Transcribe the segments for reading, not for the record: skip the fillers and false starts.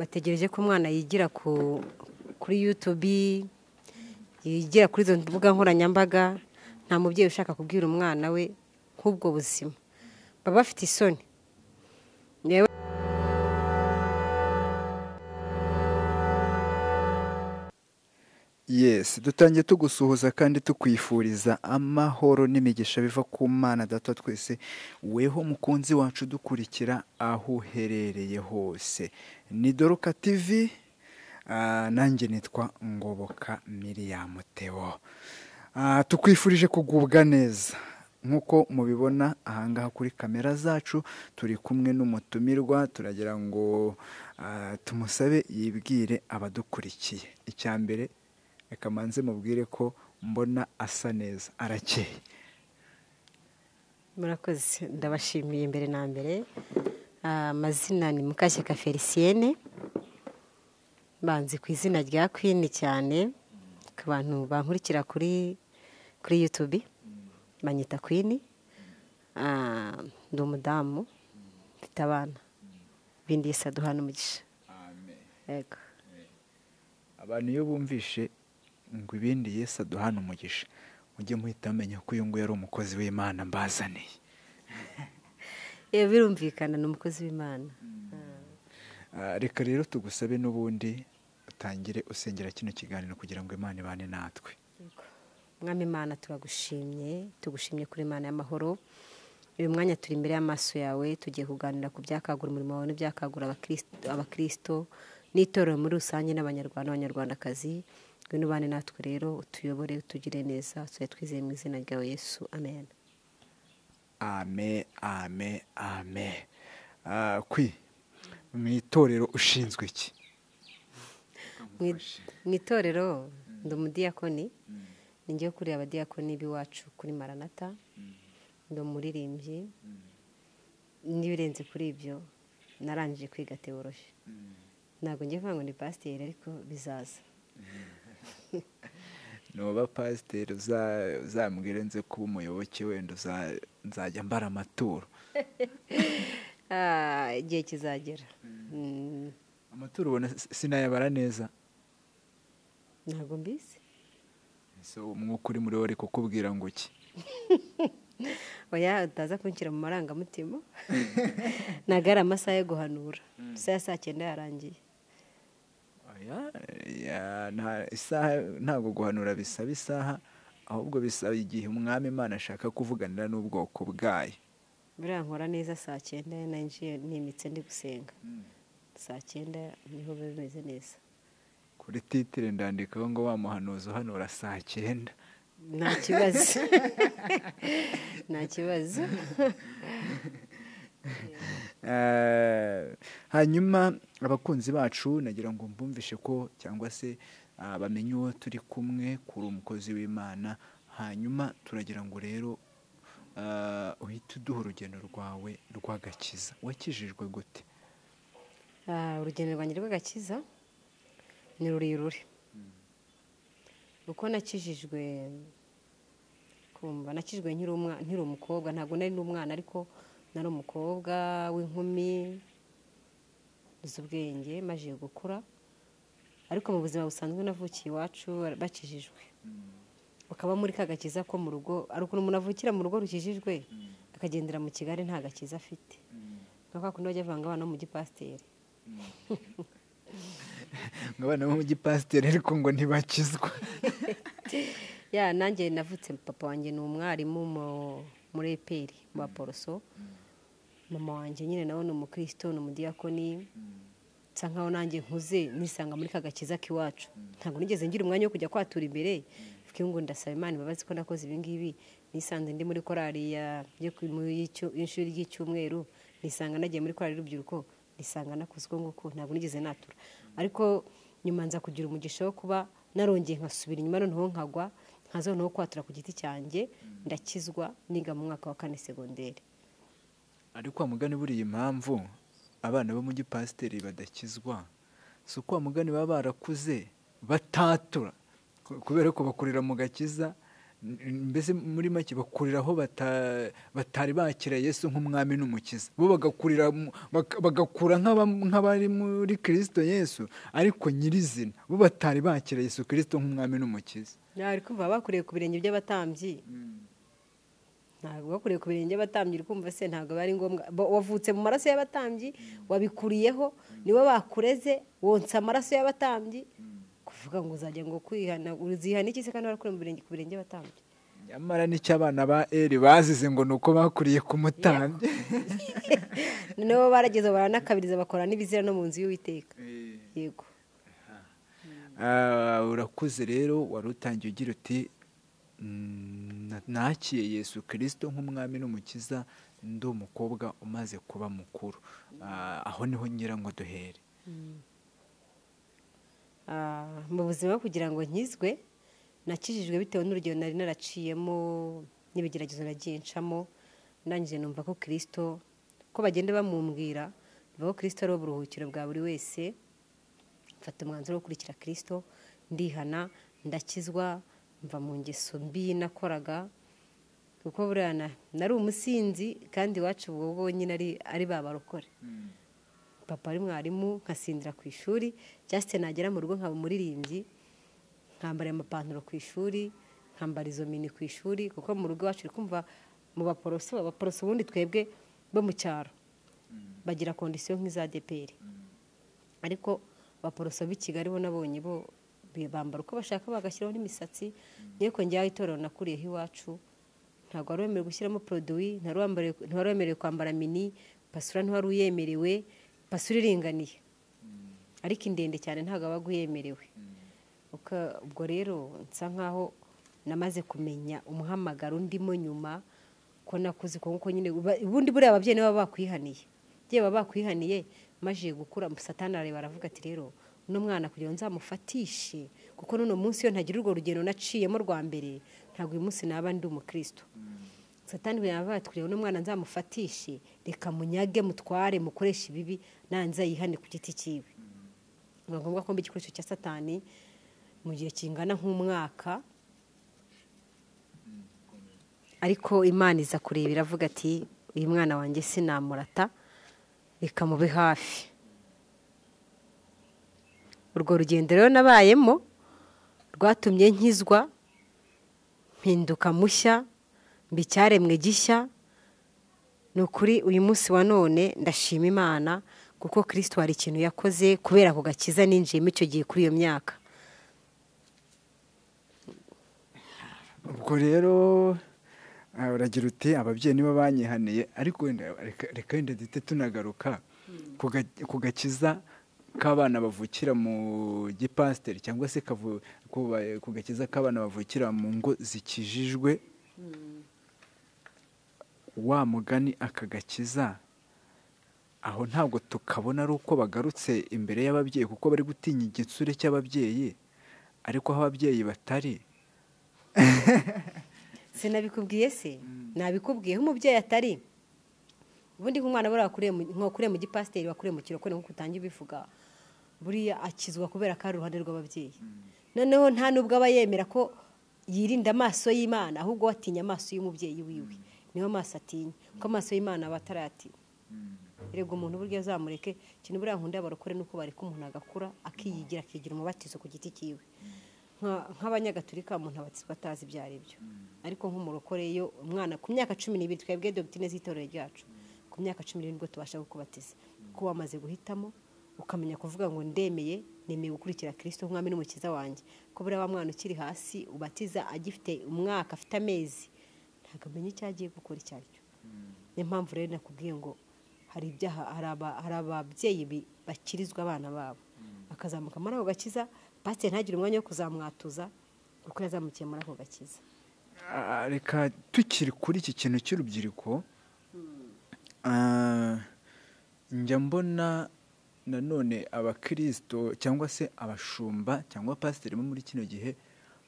bategereje ko umwana yigira kuri YouTube, yigira kuri izo mbuga nkoranyambaga. Nta mubyeyi ushaka kubwira umwana we nk'ubwo buzima, baba bafite isoni. Yes, dutangiye tugusuhuza kandi tukwifuriza amahoro n'imigisha biva ku Mana Data twese, weho mukunzi wacu dukurikira aho uherereye hose. Ni Doroka TV, nanjye nitwa Ngoboka Miriam Theo. Tukwifurije kugubwa neza. Nkuko mubibona ahangaha kuri kamera zacu turi kumwe n'umutumirwa, turagira ngo tumusabe yibwire abadukurikiye. Icyambere reka manze mubwire ko mbona asa neza, arakeye. Murakoze, ndabashimiye mbere na mbere. Amazina ni Mukashyaka Felicienne, banzi ku izina rya Queen cyane, ku bantu bankurikira kuri YouTube banyita Queen. Ndi umudamu, mfite abana, bindi Yesu aduhana umugisha. Amen. Yego. Abantu iyo bumvishe ngo ibindi Yesu aduhana umugisha, mujye muhita mumenya ko uyu nguyu ari umukozi w'Imana mbazaniye. Birumvikana ni umukozi w'Imana. Reka rero tugusabe n'ubundi utangire usengera kino kiganiro kugira ngo Imana ibane natwe. Mwami Imana turagushimye, tugushimye kuri Imana y'amahoro. Uyu mwanya turi imbere y'amaso yawe, tugiye kuganira ku byakagura umurimo wawe n'ibyakagura abakristo n'itorero muri rusange n'abanyarwanda n'abanyarwandakazi. Ngwino ubane natwe rero, utuyobore, utugire neza, twizeye mu izina ryawe Yesu. Amen. Amen, amen, amen. Mu itorero ushinzwe iki? Mu itorero ndi umudiyakoni, ninjye kuri abadiyakoni b'iwacu kuri Maranatha. Ndi umuririmbyi, n'ibirenze kuri ibyo narangije kwiga teoloji. Ntabwo ngiye kuvuga ngo ni pasiteri, ariko bizaza. Nuba pasiteri uzambwire nze kuba umuyoboke, wenda nzajya mbara amaturo. Igihe kizagera. Amaturo ubona sinayabara neza? Ntabwo mbizi. Umwuka uri muri wowe ari kukubwira ngo iki? Oya, utaza kunshyira mu marangamutima. Ntabwo ari amasaha yo guhanura. Isaha ya 9 yarangiye. Isaha ntabwo guhanura bisaba isaha, ahubwo bisaba igihe umwami Imana ashaka kuvuganira n'ubwoko bwayo. Buriya nkora neza 9 nanjiye nimitse ndi gusenga. 9 niho bimeze neza. Kuri titire ndandikaho ngo wa muhanuzi uhanura 9. Nta kibazo. Nta kibazo. Hanyuma abakunzi bacu nagira ngo mbumvishe ko cyangwa se bamenye uwo turi kumwe kuri umukozi w'Imana. Hanyuma turagira ngo rero uhite uduha urugendo rwawe rw'agakiza. Wakijijwe gute? Urugendo rwanjye rw'agakiza ni rurerure. Uko nakijijwe, kumva nakijijwe nkiri umukobwa, ntabwo nari n'umwana, ariko nari umukobwa w'inkumi uzi ubwenge, maze gukura. Ariko mu buzima busanzwe navukiye iwacu bakijijwe. Ukaba muri kagakiza ko mu rugo, ari ukuntu umuntu avukira mu rugo rukijijwe akagendera mu Kigali nta gakiza afite. Nk'uko kundi bajya bavanga abana mu gipasiteri. Ngabana mu gipasiteri ariko ngo ntibakizwa. Nanjye navutse, papa wanjye ni umwarimu muri EPR wa Poroso. Mama wanjye nyine nawe ni umukristo, ni umudiyakoni. Nsa nkaho nanjye nkuze nisanga muri kagakiza k'iwacu. Ntabwo nigeze ngira umwanya wo kujya kwatura imbere, mvuge ngo ndasaba Imana imbabazi ko nakoze ibi ngibi. Nisanze ndi muri korali y'ishuri ry'icyumweru, nisanga nagiye muri korali y'urubyiruko, nisanga nakozwe nguko, ntabwo nigeze natura. Ariko nyuma nza kugira umugisha wo kuba narongeye nkasubira inyuma, noneho nkagwa nkaza no kwatura ku giti cyanjye, ndakizwa niga mu mwaka wa 4 segonderi. Ariko amugani buriya impamvu abana bo mu gipasiteri badakizwa, si uko amugani baba barakuze batatura, kubera ko bakurira mu gakiza mbese muri make bakurira aho batari bakira Yesu nk'umwami n'umukiza, bo bagakura nk'abari muri Kristo Yesu, ariko nyirizina bo batari bakira Yesu Kristo nk'umwami n'umukiza. ariko baba bakuriye ku birenge by'abatambyi, ntabwo bakuriye ku birenge by'abatambyi, uri kumva se ntabwo bari ngombwa, wavutse mu maraso y'abatambyi, wabikuriyeho, nibo bakureze, wonsa amaraso y'abatambyi, kuvuga ngo uzajya ngo kwihana, uzihana iki se kandi warakuriye ku birenge by'abatambyi? Nyamara nicyo abana ba Eli bazize ngo ni uko bakuriye ku mutambyi. noneho barageze baranakabiriza bakora n'ibizira no mu nzu y'Uwiteka. Yego. Urakuze rero, wari utangiye ugira uti nakiye Yesu Kristo nk'umwami n'umukiza ndi umukobwa umaze kuba mukuru. Aho niho ngira ngo duhere. Mu buzima kugira ngo nkizwe, nakijijwe bitewe n'urugero nari naraciyemo n'ibigeragezo nagiye ncamo, ndangije numva ko Kristo, ko bagenda bamumbwira, numva ko Kristo ari uburuhukiro bwa buri wese, mfata umwanzuro wo gukurikira Kristo, ndihana, ndakizwa, mva mu ngeso mbi nakoraga, kuko buriya nari umusinzi kandi iwacu ubu bonyine ari babarokore. Papa ari mwarimu, nkasindira ku ishuri, just nagera mu rugo nkaba umuririmbyi, nkambara amapantaro ku ishuri, nkambara izo mini ku ishuri, kuko mu rugo iwacu uri kumva mu abaporoso ubundi twebwe bo mu cyaro bagira kondisiyo nk'iza ADPR, ariko abaporoso b'i Kigali bo nabonye bo bambara uko bashaka bagashyiraho n'imisatsi. niyo ko njyaho itorero nakuriyeho iwacu ntabwo wari wemerewe gushyiramo produit, ntiwari wemerewe kwambara mini, pasura ntiwari uyemerewe, pasura iringaniye ariko indende cyane ntabwo abaga uyemerewe. Ubwo rero nsa nkaho namaze kumenya umuhamagaro ndimo nyuma, ko nakuze kuko nyine ubundi buriya ababyeyi nibo bakwihaniye, baba bakwihaniye, maze gukura Satani areba aravuga ati rero uno mwana kugira ngo nzamufatishe, kuko n'uno munsi iyo ntagira urwo rugendo naciyemo rwa mbere, ntabwo uyu munsi naba ndi umukristo. Satani biravuga ati kugira ngo uno mwana nzamufatishe, reka munyage, mutware, mukoresha ibibi, nanza yihane ku giti cyiwe. Ni ngombwa ko mba igikoresho cya Satani mu gihe kingana nk'umwaka, ariko Imana iza kureba iravuga ati uyu mwana wanjye sinamurata, reka mube hafi. Urwo rugendo rero nabayemo rwatumye nkizwa, mpinduka mushya, mba icyaremwe gishya. Ni ukuri uyu munsi wa none ndashima Imana, kuko Kristo hari ikintu yakoze kubera ako gakiza ninjiyemo icyo gihe kuri iyo myaka. Ubwo rero uragira uti ababyeyi nibo banyihaniye, ariko reka wenda duhite tunagaruka ku gakiza k'abana bavukira mu gipasiteri, cyangwa se ku gakiza k'abana bavukira mu ngo zikijijwe. Wa mugani aka gakiza aho ntabwo tukabona ari uko bagarutse imbere y'ababyeyi kuko bari gutinya igitsure cy'ababyeyi, ariko aho ababyeyi batari. Sinabikubwiye se, nabikubwiye aho umubyeyi atari. Ubundi nk'umwana bakuriye mu gipasiteri, bakuriye mu kirokore nk'uko utangiye ubivuga, buriya akizwa kubera ko ari uruhande rw'ababyeyi. Noneho nta nubwo aba yemera ko yirinda amaso y'Imana, ahubwo atinya amaso y'umubyeyi wiwe, niyo maso atinya, kuko amaso y'Imana aba atarayatinya. Erega umuntu burya azamureke, ikintu buriya nkunda abarokore nuko bareka umuntu agakura, akiyigira, akigira umubatizo ku giti cyiwe. Nk'abanyagatulika umuntu abatizwa atazi ibyo ari byo, ariko nk'umurokore iyo umwana ku myaka 12, twebwe doctrine z'itorero ryacu ku myaka 12 nibwo tubasha gukubatiza, kuko wamaze guhitamo ukamenya kuvuga ngo nemeye gukurikira Kristo nk'umwami n'umukiza wanjye. Ko buriya wa mwana ukiri hasi ubatiza agifite umwaka, afite amezi, ntabwo amenya icyo agiye gukora icyo ari cyo. Niyo mpamvu rero nakubwiye ngo hari ibyaha, hari ababyeyi bakirizwa abana babo, akazamuka muri ako gakiza, pasiteri ntagire umwanya wo kuzamwatuza kuko yazamukiye muri ako gakiza. Reka tukiri kuri iki kintu cy'urubyiruko, njya mbona nanone abakristo cyangwa se abashumba cyangwa pasiteri bo muri kino gihe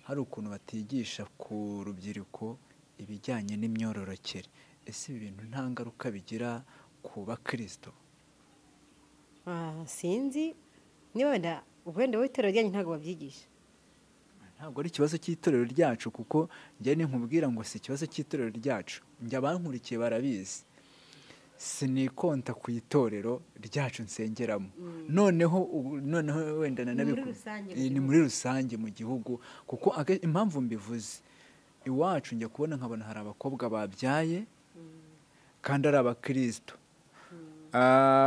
hari ukuntu batigisha ku rubyiruko ibijyanye n'imyororokere. Ese ibi bintu nta ngaruka bigira ku bakristo? Sinzi niba wenda wowe itorero ryanyu ntabwo babyigisha. ntabwo ari ikibazo cy'itorero ryacu, kuko njye ninkubwira ngo si ikibazo cy'itorero ryacu, njye abankurikiye barabizi, sinikonta ku itorero ryacu nsengeramo. Noneho wenda ni muri rusange mu gihugu, kuko impamvu mbivuze, iwacu njya kubona nkabona hari abakobwa babyaye kandi ari abakristo.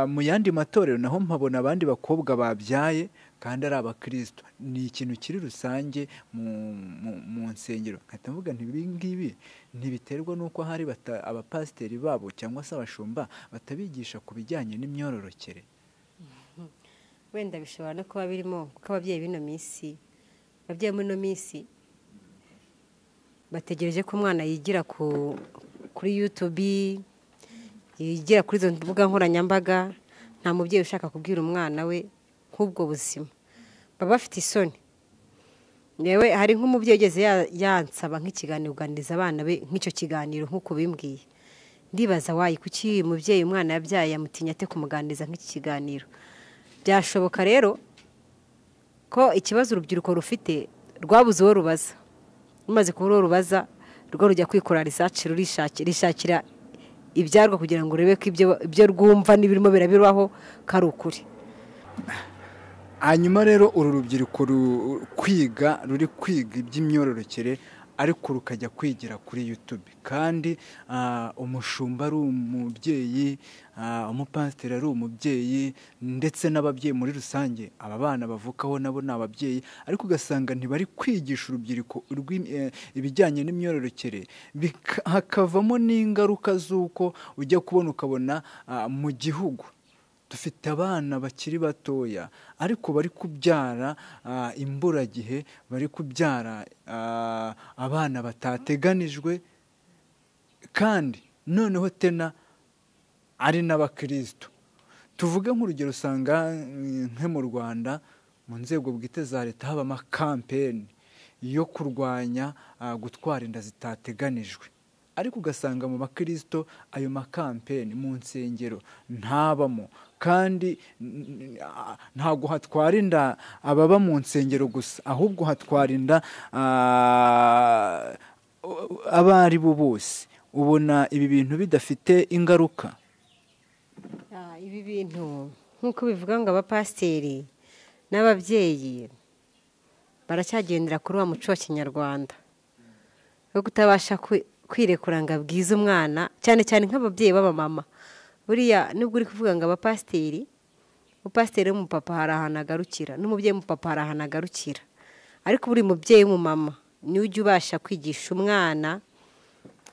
Mu yandi matorero naho mpabona abandi bakobwa babyaye kandi ari abakristo. Ni ikintu kiri rusange mu nsengero. Nkahita mvuga nti ibi ngibi ntibiterwa n'uko hari abapasiteri babo cyangwa se abashumba batabigisha ku bijyanye n'imyororokere. Wenda bishobora no kuba birimo, kuko ababyeyi muri ino minsi bategereje ko umwana yigira kuri YouTube, yigira kuri izo mbuga nkoranyambaga. Nta mubyeyi ushaka kubwira umwana we nk'ubwo buzima, baba bafite isoni. Yewe hari nk'umubyeyi ugeze yansaba nk'ikiganiro kuganiriza abana be nk'icyo kiganiro nk'uko bimbwiye. Ndibaza wayi kuki umubyeyi umwana yabyaye amutinya ate kumuganiriza nk'iki kiganiro. Byashoboka rero ko ikibazo urubyiruko rufite rwabuze uwo rubaza. Rumaze kubura uwo rubaza, rwo rujya kwikora research, rishakira ibyarwa kugira ngo urebe ko ibyo rwumva n'ibirimo birabirwaho kari ukuri. Hanyuma rero uru rubyiruko ruri kwiga iby'imyororokere, ariko rukajya kwigira kuri YouTube, kandi umushumba ari umubyeyi, umupasiteri ari umubyeyi, ndetse n'ababyeyi muri rusange, aba bana bavukaho nabo ni ababyeyi, ariko ugasanga ntibari kwigisha urubyiruko ibijyanye n'imyororokere. Hakavamo n'ingaruka z'uko ujya ukabona mu gihugu dufite abana bakiri batoya ariko bari kubyara imburagihe, bari kubyara abana batateganijwe, kandi noneho tena ari n'abakristo. Tuvuge nk'urugero, usanga nko mu Rwanda mu nzego bwite za leta haba amakampeni yo kurwanya gutwara inda zitateganijwe, ariko ugasanga mu bakristo ayo makampeni mu nsengero ntabamo. Kandi ntabwo hatwara inda ababa mu nsengero gusa, ahubwo hatwara inda abo ari bo bose. Ubona ibi bintu bidafite ingaruka? Ibi bintu nk'uko bivuga ngo abapasiteri n'ababyeyi baracyagendera kuri wa muco wa kinyarwanda wo kutabasha kwirekura ngo abwize umwana, cyane cyane nk'ababyeyi b'abamama. Buriya nubwo uri kuvuga ngo umupasiteri w'umupapa hari ahantu agarukira, n'umubyeyi w'umupapa hari ahantu agarukira, ariko buri mubyeyi w'umumama niwe ujya ubasha kwigisha umwana,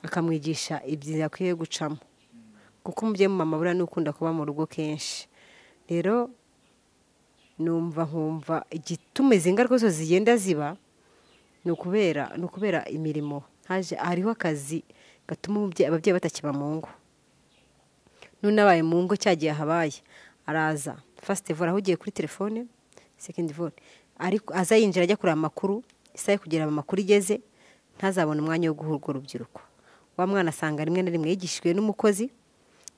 akamwigisha ibyo akwiye gucamo, kuko umubyeyi w'umumama buriya n'ukunda kuba mu rugo kenshi. Rero nkumva igituma izi ngaruka zose zigenda ziba ni ukubera imirimo. Hariho akazi gatuma ababyeyi batakiba mu ngo. N'unabaye mu ngo cyagiye habaye, araza first of all ahugiye kuri telefone, second of all ariko aza yinjira ajya kureba amakuru, isaha kugira amakuru igeze, ntazabona umwanya wo guhurwa urubyiruko. Wa mwana asanga rimwe na rimwe yigishijwe n'umukozi,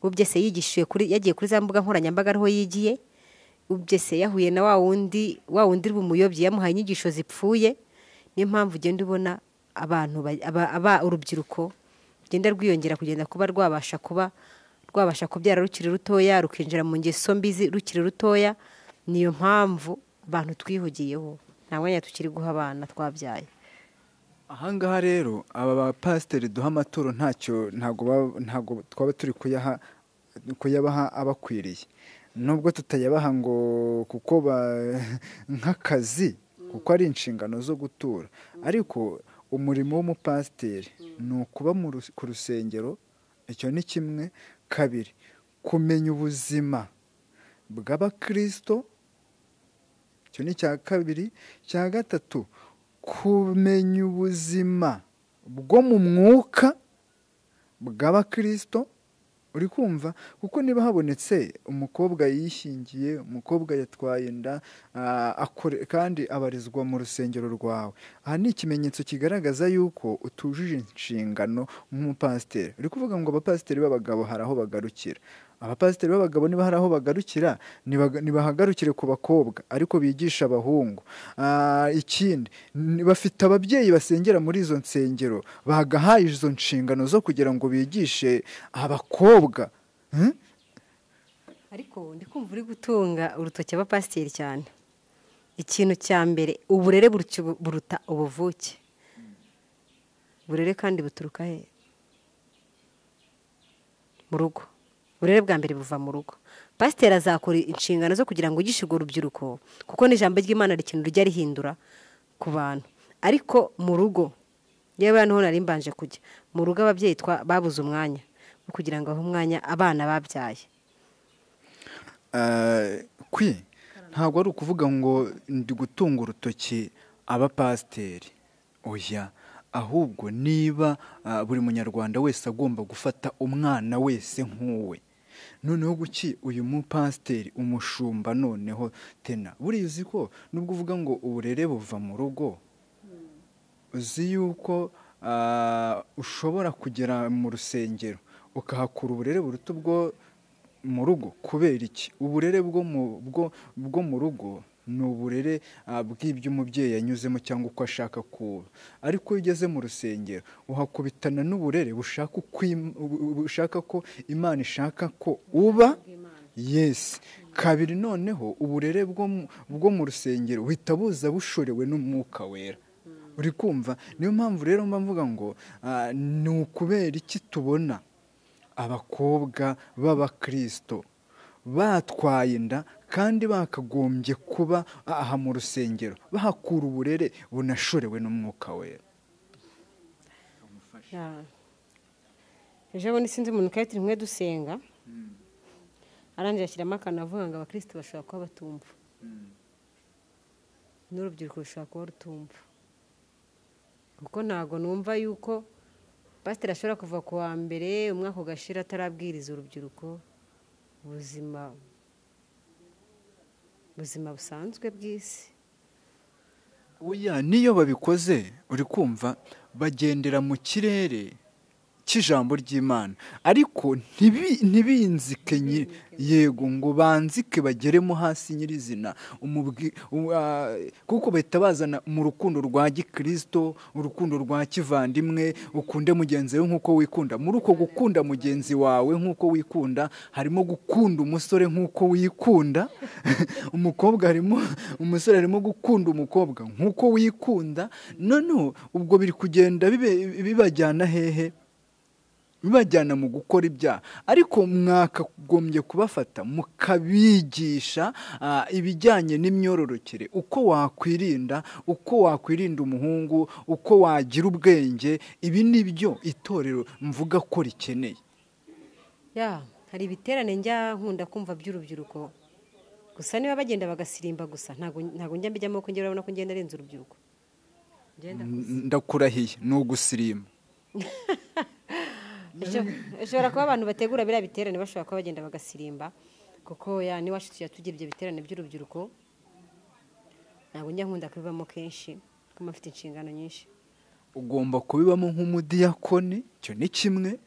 ubyese yigishijwe yagiye kuri za mbuga nkoranyambaga ariho yigiye, ubyese yahuye na wa wundi bumuyobye yamuhaye inyigisho zipfuye. Niyo mpamvu ugenda ubona urubyiruko rugenda rwiyongera kugenda kuba rwabasha kubyara rukiri rutoya, rukinjira mu ngeso mbi rukiri rutoya. Niyo mpamvu abantu twihugiyeho, nta mwanya tukiri guha abana twabyaye. Ahangaha rero aba bapasiteri duha amaturo ntago twaba turi kuyabaha abakwiriye, nubwo tutayabaha ngo kuko nk'akazi, kuko ari inshingano zo gutura. Ariko umurimo w'umupasiteri ni ukuba ku rusengero, icyo ni kimwe. Kabiri, kumenya ubuzima bw'abakristo, icyo ni icya kabiri. Cya gatatu, kumenya ubuzima bwo mu mwuka bw'abakristo. Uri kumva? Kuko niba habonetse umukobwa yishingiye, umukobwa yatwaye inda, kandi abarizwa mu rusengero rwawe, aha ni ikimenyetso kigaragaza yuko utujuje inshingano nk'umupasiteri. Uri kuvuga ngo abapasiteri b'abagabo hari aho bagarukira, abapasiteri b'abagabo niba hari aho bagarukira nibahagarukire ku bakobwa ariko bigisha abahungu. Ikindi bafite ababyeyi basengera muri izo nsengero bagahaye izo nshingano zo kugira ngo bigishe abakobwa. ariko ndi kumva uri gutunga urutoki abapasiteri cyane. Ikintu cya mbere, uburere buruta ubuvuke. Uburere kandi buturuka he? Mu rugo. Uburere bwa mbere buva mu rugo. Pasiteri azakora inshingano zo kugira ngo yigishe urwo rubyiruko, kuko n'ijambo ry'Imana rikintu rijya rihindura ku bantu. Ariko mu rugo, yewe hano nari mbanje kujya mu rugo, ababyeyi babuze umwanya wo kugira ngo ahe umwanya abana babyaye. Ntabwo ari ukuvuga ngo ndi gutunga urutoki abapasiteri, oya, ahubwo niba buri munyarwanda wese agomba gufata umwana wese nk'uwe, noneho guki uyu mupasiteri umushumba noneho tena buriya uzi ko nubwo uvuga ngo uburere buva mu rugo, uzi yuko ushobora kugera mu rusengero ukahakura uburere buruta ubwo mu rugo. Kubera iki? Uburere bwo mu rugo ni uburere bw'ibyo umubyeyi yanyuzemo cyangwa uko ashaka kuba, ariko iyo ugeze mu rusengero uhakubitana n'uburere bushaka ko Imana ishaka ko uba. Yes. Kabiri noneho uburere bwo mu rusengero buhita buza bushorewe n'umwuka wera. Uri kumva? Niyo mpamvu rero mba mvuga ngo ni ukubera iki tubona abakobwa b'abakristo batwaye inda kandi bakagombye kuba aha mu rusengero bahakura uburere bunashorewe n'umwuka wera. Ejo bundi sinzi umuntu kari rimwe dusenga, arangije ashyiramo akantu avuga ngo abakristo bashobora kuba batumva, n'urubyiruko rushobora kuba rutumva, kuko ntabwo numva yuko pasiteri ashobora kuva ku wa mbere umwaka ugashira atarabwiriza urubyiruko ubuzima busanzwe bw'isi. Oya, niyo babikoze uri kumva bagendera mu kirere cy'ijambo ry'Imana, ariko ntibinzike yego ngo banzike bageremo hasi nyirizina, kuko bahita bazana mu rukundo rwa gikristo, urukundo rwa kivandimwe, ukunde mugenzi wawe nk'uko wikunda. Muri uko gukunda mugenzi wawe nk'uko wikunda harimo gukunda umusore nk'uko wikunda umusore harimo gukunda umukobwa nk'uko wikunda. Noneho ubwo biri kugenda bibajyana hehe? Bibajyana mu gukora ibyaha. Ariko mwakagombye kubafata mukabigisha ibijyanye n'imyororokere, uko wakwirinda umuhungu, uko wagira ubwenge. Ibi ni byo itorero mvuga ko rikeneye. Hari ibiterane njya nkunda kumva by'urubyiruko, gusa niba bagenda bagasirimba gusa ntabwo njya mbijyamo, ko njye urabona ko ngenda arenze urubyiruko. Ndakurahiye ni ugusirimba. Ushobora kuba abantu bategura biriya biterane bashobora kuba bagenda bagasirimba, kuko n'iwacu tujya tugira ibyo biterane by'urubyiruko. Ntabwo njya nkunda kubibamo kenshi kuko mfite inshingano nyinshi. Ugomba kubibamo nk'umudiyakoni, icyo ni kimwe.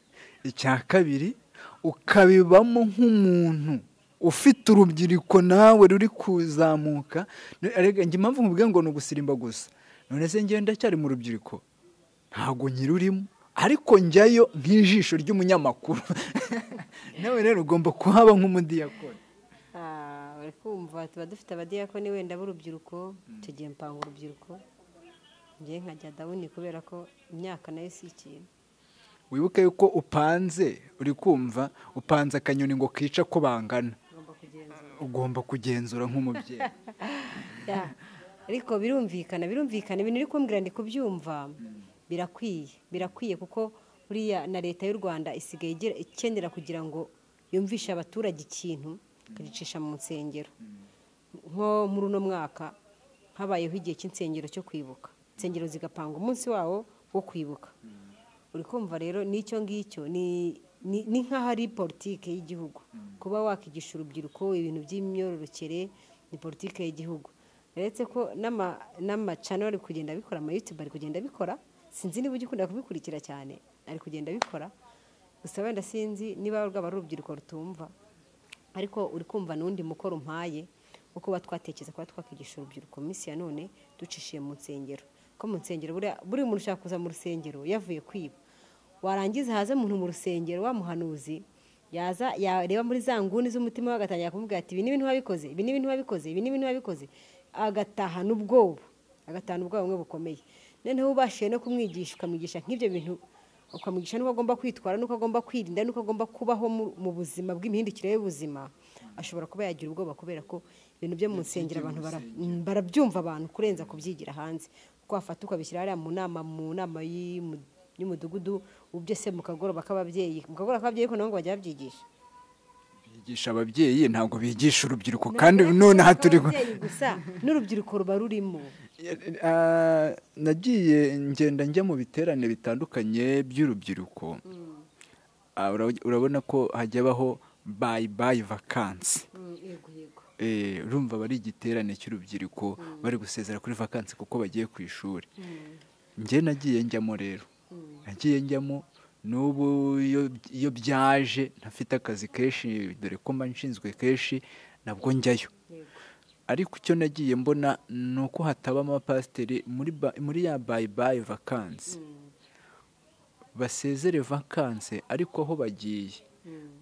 Icya kabiri, ukabibamo nk'umuntu ufite urubyiruko nawe ruri kuzamuka. Njye impamvu nkubwiye ngo ni ugusirimba gusa, none se ngenda cyari mu rubyiruko ntabwo nyirurimo, ariko njyayo nk'ijisho ry'umunyamakuru. Nawe rero ugomba kuhaba nk'umudiyakoni. Uri kumva tuba dufite abadiyakoni wenda b'urubyiruko, icyo gihe mpanga urubyiruko njye nkajya dawuni, kubera ko imyaka nayo si ikintu. Wibuke yuko upanze, uri kumva, upanze akanyoni ngo kica ko bangana, ugomba kugenzura nk'umubyeyi. Ariko birumvikana ibintu uri kumbwira ndi kubyumva. Birakwiye kuko buriya na leta y'u Rwanda isigaye ikenera kugira ngo yumvishe abaturage ikintu ikagicisha mu nsengero. Nko muri uno mwaka habayeho igihe cy'insengero cyo kwibuka, insengero zigapanga umunsi wawo wo kwibuka. Uri kumva rero n'icyo ngicyo ni nk'aho ari politike y'igihugu, kuba wakigisha urubyiruko ibintu by'imyororokere ni politike y'igihugu. Uretse ko n'amacano ari kugenda bikora, ama YouTube ari kugenda bikora, sinzi niba ugikunda kubikurikira cyane, ari kugenda bikora. gusa wenda sinzi niba rwaba ari urubyiruko rutumva, ariko uri kumva n'undi mukoro umpaye wo kuba twatekereza kuba twakwigisha urubyiruko minsi ya none ducishiye mu nsengero. Ko mu nsengero buri muntu ushaka kuza mu rusengero yavuye kwiba, warangiza haza umuntu mu rusengero wa muhanuzi yaza yareba muri za nguni z'umutima we agatangira kumubwira ati ibi n'ibintu wabikoze, ibi n'ibintu wabikoze, ibi n'ibintu wabikoze, agatahana ubwoba bumwe bukomeye. Noneho ubashiye no kumwigisha, ukamwigisha nk'ibyo bintu, ukamwigisha n'uko agomba kwitwara, n'uko agomba kwirinda, n'uko agomba kubaho mu buzima bw'imihindukire y'ubuzima, ashobora kuba yagira ubwoba kubera ko ibintu byo mu nsengero abantu barabyumva abantu kurenza kubyigira hanze. Kuko wafata ukabishyira hariya mu nama y'umudugudu, ubu byose mu kagoroba k'ababyeyi ko nabo ngo bajya babyigisha. Bigisha ababyeyi ntabwo bigisha urubyiruko, kandi none aha turi gusa n'urubyiruko ruba rurimo. Nagiye ngenda njya mu biterane bitandukanye by'urubyiruko, urabona ko hajyabaho bayi vakansi. Urumva bari igiterane cy'urubyiruko bari gusezera kuri vakansi kuko bagiye ku ishuri. Njye nagiye njyamo rero, n'ubu iyo byaje ntafite akazi kenshi, dore ko mba nshinzwe kenshi, nabwo njyayo. Ariko icyo nagiye mbona ni uko hatabamo abapasiteri muri ya bayi vakansi, basezere vakansi ariko aho bagiye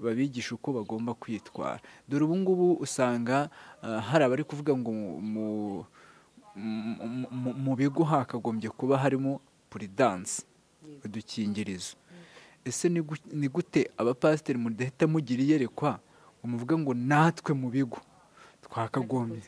babigisha uko bagomba kwitwara. Dore ubu ngubu usanga hari abari kuvuga ngo mu bigo hakagombye kuba harimo puridanse, udukingirizo. Ese ni gute abapasiteri mudahita mugira iyerekwa umuvuga ngo natwe mu bigo twakagombye